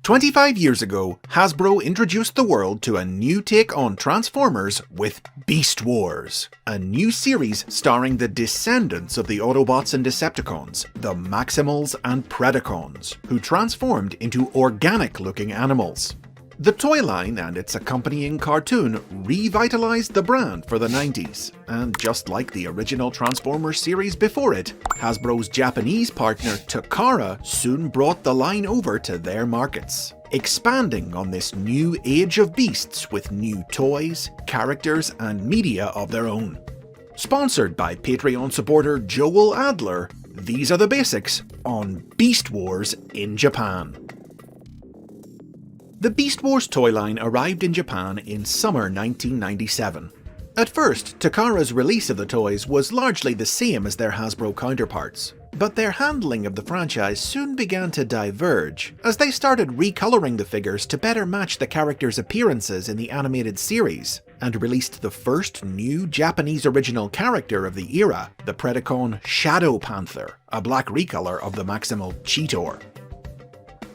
25 years ago, Hasbro introduced the world to a new take on Transformers with Beast Wars, a new series starring the descendants of the Autobots and Decepticons, the Maximals and Predacons, who transformed into organic-looking animals. The toy line and its accompanying cartoon revitalized the brand for the 90s, and just like the original Transformers series before it, Hasbro's Japanese partner Takara soon brought the line over to their markets, expanding on this new age of beasts with new toys, characters, and media of their own. Sponsored by Patreon supporter Joel Adler, these are the basics on Beast Wars in Japan. The Beast Wars toy line arrived in Japan in summer 1997. At first, Takara's release of the toys was largely the same as their Hasbro counterparts, but their handling of the franchise soon began to diverge, as they started recoloring the figures to better match the characters' appearances in the animated series, and released the first new Japanese original character of the era, the Predacon Shadow Panther, a black recolor of the Maximal Cheetor.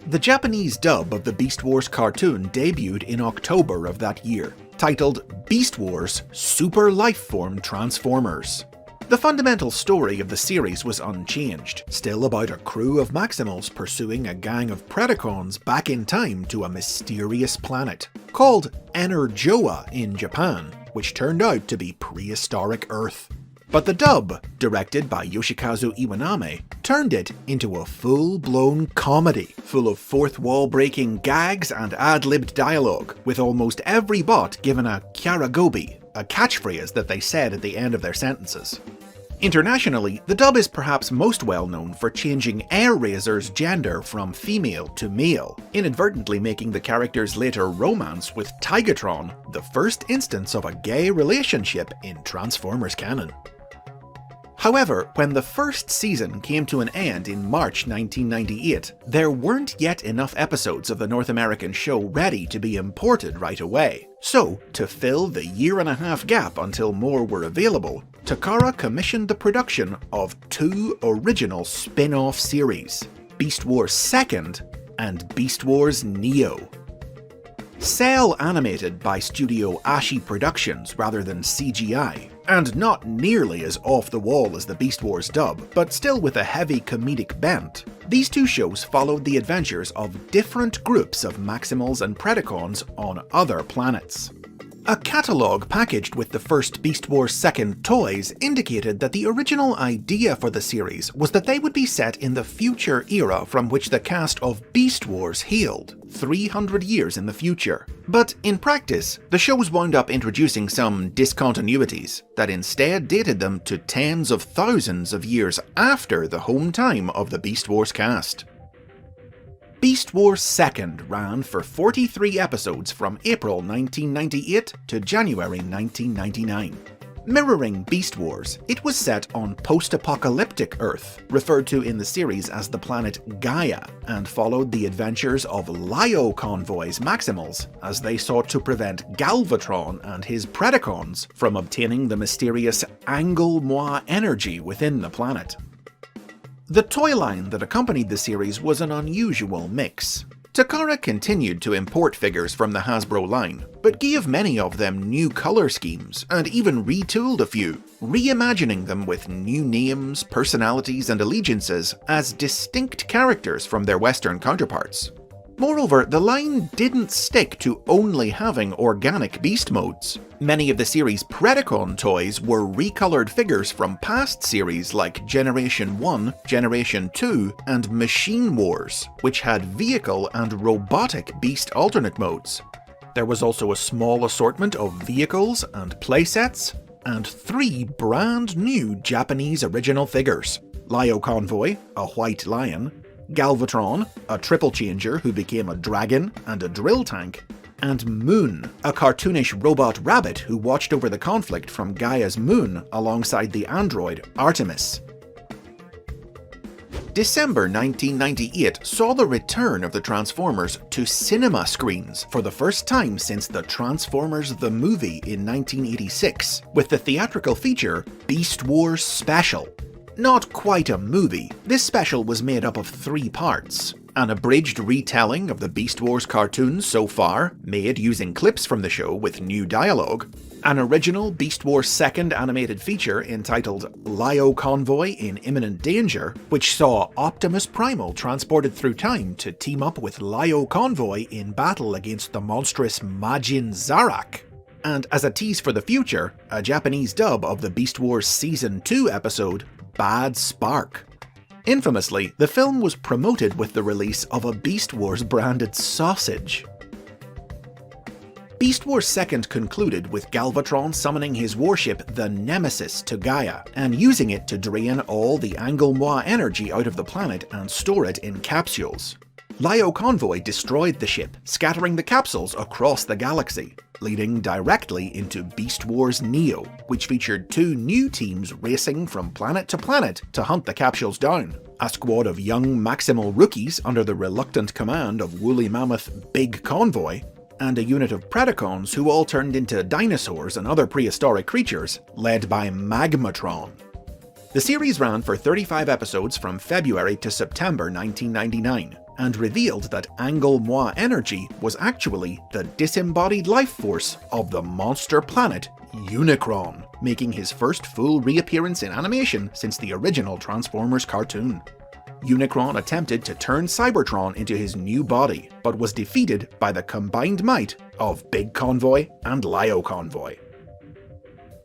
The Japanese dub of the Beast Wars cartoon debuted in October of that year, titled Beast Wars Super Lifeform Transformers. The fundamental story of the series was unchanged, still about a crew of Maximals pursuing a gang of Predacons back in time to a mysterious planet, called Enerjoa in Japan, which turned out to be prehistoric Earth. But the dub, directed by Yoshikazu Iwaname, turned it into a full-blown comedy, full of fourth-wall-breaking gags and ad-libbed dialogue, with almost every bot given a kyaragobi, a catchphrase that they said at the end of their sentences. Internationally, the dub is perhaps most well known for changing Air-Razor's gender from female to male, inadvertently making the character's later romance with Tigatron the first instance of a gay relationship in Transformers canon. However, when the first season came to an end in March 1998, there weren't yet enough episodes of the North American show ready to be imported right away. So, to fill the year-and-a-half gap until more were available, Takara commissioned the production of two original spin-off series, Beast Wars 2nd and Beast Wars Neo. Cell animated by Studio Ashi Productions rather than CGI, and not nearly as off-the-wall as the Beast Wars dub, but still with a heavy comedic bent, these two shows followed the adventures of different groups of Maximals and Predacons on other planets. A catalogue packaged with the first Beast Wars 2nd toys indicated that the original idea for the series was that they would be set in the future era from which the cast of Beast Wars hailed, 300 years in the future. But in practice, the shows wound up introducing some discontinuities that instead dated them to tens of thousands of years after the home time of the Beast Wars cast. Beast Wars 2nd ran for 43 episodes from April 1998 to January 1999. Mirroring Beast Wars, it was set on post-apocalyptic Earth, referred to in the series as the planet Gaia, and followed the adventures of Lio Convoy's Maximals as they sought to prevent Galvatron and his Predacons from obtaining the mysterious Angle-Moi energy within the planet. The toy line that accompanied the series was an unusual mix. Takara continued to import figures from the Hasbro line, but gave many of them new colour schemes, and even retooled a few, reimagining them with new names, personalities, and allegiances as distinct characters from their Western counterparts. Moreover, the line didn't stick to only having organic beast modes. Many of the series' Predacon toys were recolored figures from past series like Generation 1, Generation 2, and Machine Wars, which had vehicle and robotic beast alternate modes. There was also a small assortment of vehicles and playsets, and 3 brand new Japanese original figures: Lio Convoy, a white lion, Galvatron, a triple changer who became a dragon and a drill tank, and Moon, a cartoonish robot rabbit who watched over the conflict from Gaia's moon alongside the android Artemis. December 1998 saw the return of the Transformers to cinema screens for the first time since the Transformers the Movie in 1986, with the theatrical feature Beast Wars Special. Not quite a movie, this special was made up of 3 parts. an abridged retelling of the Beast Wars cartoons so far, made using clips from the show with new dialogue, an original Beast Wars second animated feature entitled Lio Convoy in Imminent Danger, which saw Optimus Primal transported through time to team up with Lio Convoy in battle against the monstrous Majin Zarak. And as a tease for the future, a Japanese dub of the Beast Wars Season 2 episode, Bad Spark. Infamously, the film was promoted with the release of a Beast Wars branded sausage. Beast Wars 2nd concluded with Galvatron summoning his warship the Nemesis to Gaia, and using it to drain all the Anglemois energy out of the planet and store it in capsules. Lio Convoy destroyed the ship, scattering the capsules across the galaxy, leading directly into Beast Wars Neo, which featured 2 new teams racing from planet to planet to hunt the capsules down. A squad of young Maximal rookies under the reluctant command of woolly mammoth Big Convoy, and a unit of Predacons who all turned into dinosaurs and other prehistoric creatures, led by Magmatron. The series ran for 35 episodes from February to September 1999, and revealed that Anglemois energy was actually the disembodied life force of the monster planet Unicron, making his first full reappearance in animation since the original Transformers cartoon. Unicron attempted to turn Cybertron into his new body, but was defeated by the combined might of Big Convoy and Lio Convoy.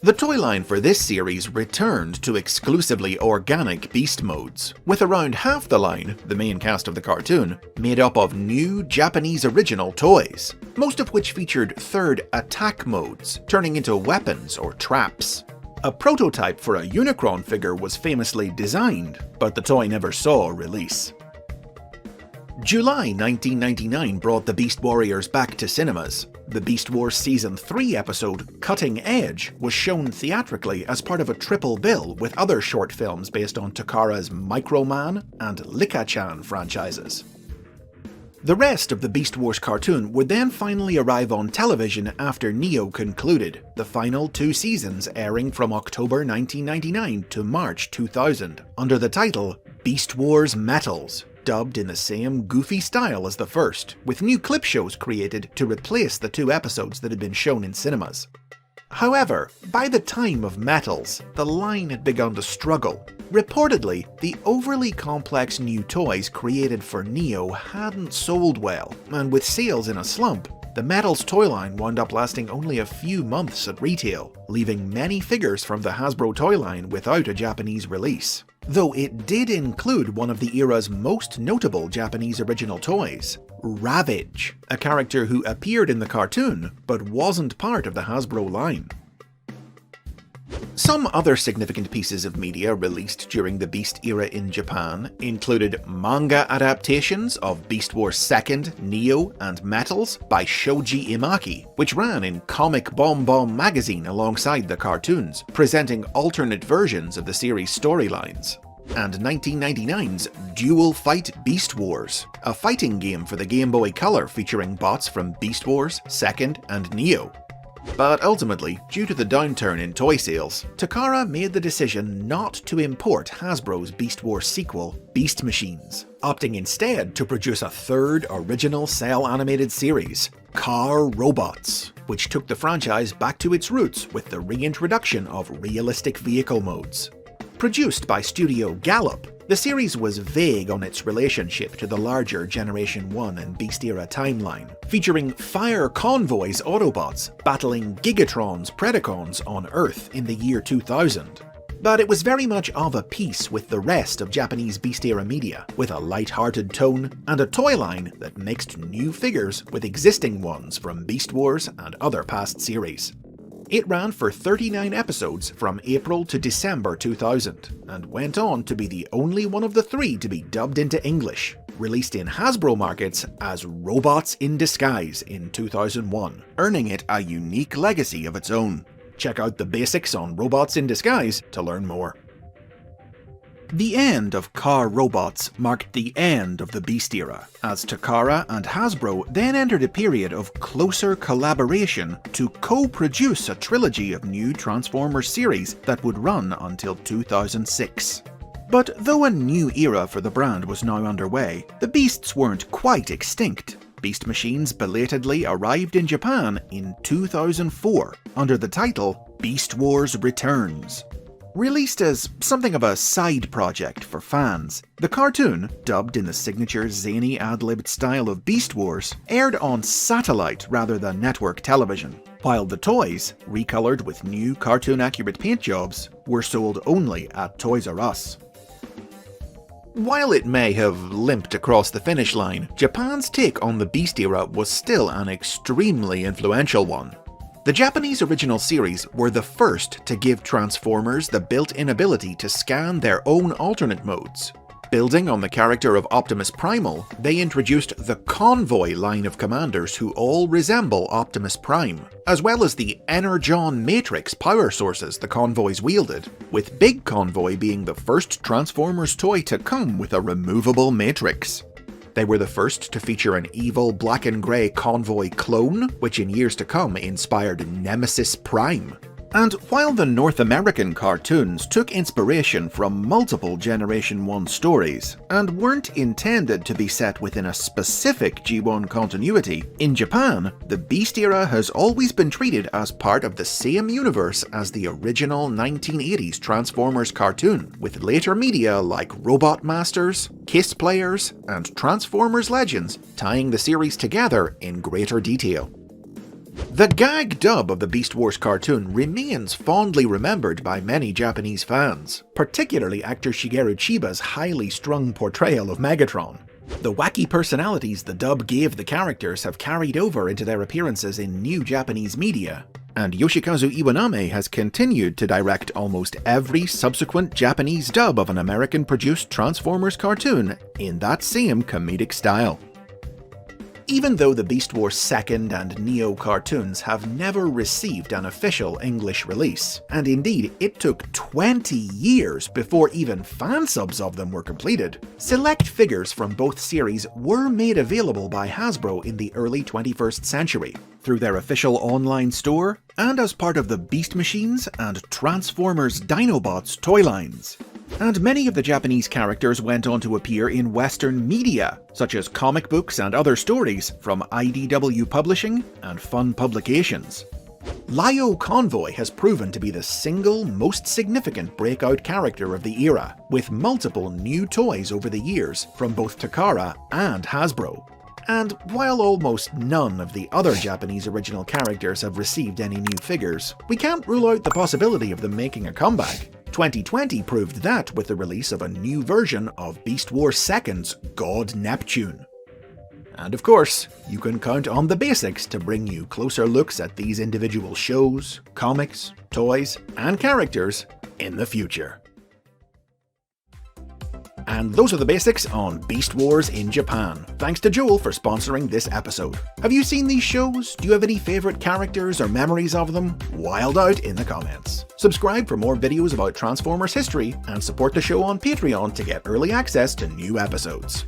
The toy line for this series returned to exclusively organic beast modes, with around half the line, the main cast of the cartoon, made up of new Japanese original toys, most of which featured third attack modes, turning into weapons or traps. A prototype for a Unicron figure was famously designed, but the toy never saw a release. July 1999 brought the Beast Warriors back to cinemas. The Beast Wars Season 3 episode, Cutting Edge, was shown theatrically as part of a triple bill with other short films based on Takara's Microman and Licca-chan franchises. The rest of the Beast Wars cartoon would then finally arrive on television after Neo concluded, the final 2 seasons airing from October 1999 to March 2000, under the title Beast Wars Metals, dubbed in the same goofy style as the first, with new clip shows created to replace the 2 episodes that had been shown in cinemas. However, by the time of Metals, the line had begun to struggle. Reportedly, the overly complex new toys created for Neo hadn't sold well, and with sales in a slump, the Metals toy line wound up lasting only a few months at retail, leaving many figures from the Hasbro toy line without a Japanese release. Though it did include one of the era's most notable Japanese original toys, Ravage, a character who appeared in the cartoon but wasn't part of the Hasbro line. Some other significant pieces of media released during the Beast era in Japan included manga adaptations of Beast Wars 2nd, Neo, and Metals by Shoji Imaki, which ran in Comic Bomb Bomb magazine alongside the cartoons, presenting alternate versions of the series' storylines, and 1999's Dual Fight Beast Wars, a fighting game for the Game Boy Color featuring bots from Beast Wars, 2nd, and Neo. But ultimately, due to the downturn in toy sales, Takara made the decision not to import Hasbro's Beast Wars sequel, Beast Machines, opting instead to produce a third original cell animated series, Car Robots, which took the franchise back to its roots with the reintroduction of realistic vehicle modes. Produced by Studio Gallop, the series was vague on its relationship to the larger Generation 1 and Beast era timeline, featuring Fire Convoy's Autobots battling Gigatron's Predacons on Earth in the year 2000. But it was very much of a piece with the rest of Japanese Beast era media, with a light-hearted tone and a toy line that mixed new figures with existing ones from Beast Wars and other past series. It ran for 39 episodes from April to December 2000, and went on to be the only one of the 3 to be dubbed into English, released in Hasbro markets as Robots in Disguise in 2001, earning it a unique legacy of its own. Check out the basics on Robots in Disguise to learn more. The end of Car Robots marked the end of the Beast era, as Takara and Hasbro then entered a period of closer collaboration to co-produce a trilogy of new Transformers series that would run until 2006. But though a new era for the brand was now underway, the Beasts weren't quite extinct. Beast machines belatedly arrived in Japan in 2004 under the title Beast Wars Returns. Released as something of a side project for fans, the cartoon, dubbed in the signature zany ad-libbed style of Beast Wars, aired on satellite rather than network television, while the toys, recolored with new cartoon-accurate paint jobs, were sold only at Toys R Us. While it may have limped across the finish line, Japan's take on the Beast era was still an extremely influential one. The Japanese original series were the first to give Transformers the built-in ability to scan their own alternate modes. Building on the character of Optimus Primal, they introduced the Convoy line of commanders who all resemble Optimus Prime, as well as the Energon Matrix power sources the convoys wielded, with Big Convoy being the first Transformers toy to come with a removable matrix. They were the first to feature an evil black and grey Convoy clone, which in years to come inspired Nemesis Prime. And while the North American cartoons took inspiration from multiple Generation 1 stories, and weren't intended to be set within a specific G1 continuity, in Japan, the Beast era has always been treated as part of the same universe as the original 1980s Transformers cartoon, with later media like Robot Masters, Kiss Players, and Transformers Legends tying the series together in greater detail. The gag dub of the Beast Wars cartoon remains fondly remembered by many Japanese fans, particularly actor Shigeru Chiba's highly strung portrayal of Megatron. The wacky personalities the dub gave the characters have carried over into their appearances in new Japanese media, and Yoshikazu Iwaname has continued to direct almost every subsequent Japanese dub of an American-produced Transformers cartoon in that same comedic style. Even though the Beast Wars 2nd and Neo cartoons have never received an official English release, and indeed it took 20 years before even fansubs of them were completed, select figures from both series were made available by Hasbro in the early 21st century, through their official online store, and as part of the Beast Machines and Transformers Dinobots toy lines. And many of the Japanese characters went on to appear in Western media, such as comic books and other stories from IDW Publishing and Fun Publications. Lio Convoy has proven to be the single most significant breakout character of the era, with multiple new toys over the years from both Takara and Hasbro. And while almost none of the other Japanese original characters have received any new figures, we can't rule out the possibility of them making a comeback. 2020 proved that with the release of a new version of Beast Wars 2nd's God Neptune. And of course, you can count on the basics to bring you closer looks at these individual shows, comics, toys, and characters in the future. And those are the basics on Beast Wars in Japan. Thanks to Joel for sponsoring this episode. Have you seen these shows? Do you have any favourite characters or memories of them? Wild out in the comments. Subscribe for more videos about Transformers history and support the show on Patreon to get early access to new episodes.